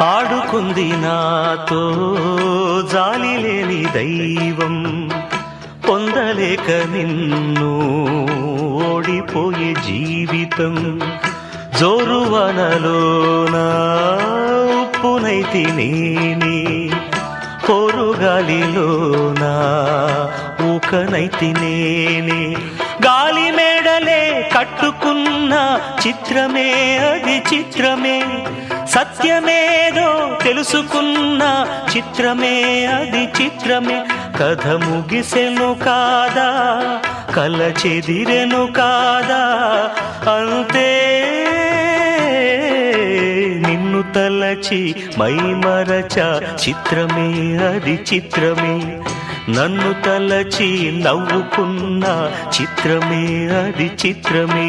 ఆడుకుంది నాతో జాలి లేని దైవం, పొందలేక నిన్ను ఓడిపోయే జీవితం. జోరువనలోన ఉప్పునైతి నేనే, పోరుగాలిలోన ఊకనైతి నేనే. గాలి మేడలే కట్టుకున్న చిత్రమే అది చిత్రమే, సత్యమేదో తెలుసుకున్న చిత్రమే అది చిత్రమే. కథ ముగిసెను కాదా, కల చెదిరెను కాదా, అంతే నిన్ను తలచి మైమరచ చిత్రమే అది చిత్రమే. నన్ను తలచి నవ్వుకున్న చిత్రమే అది చిత్రమే.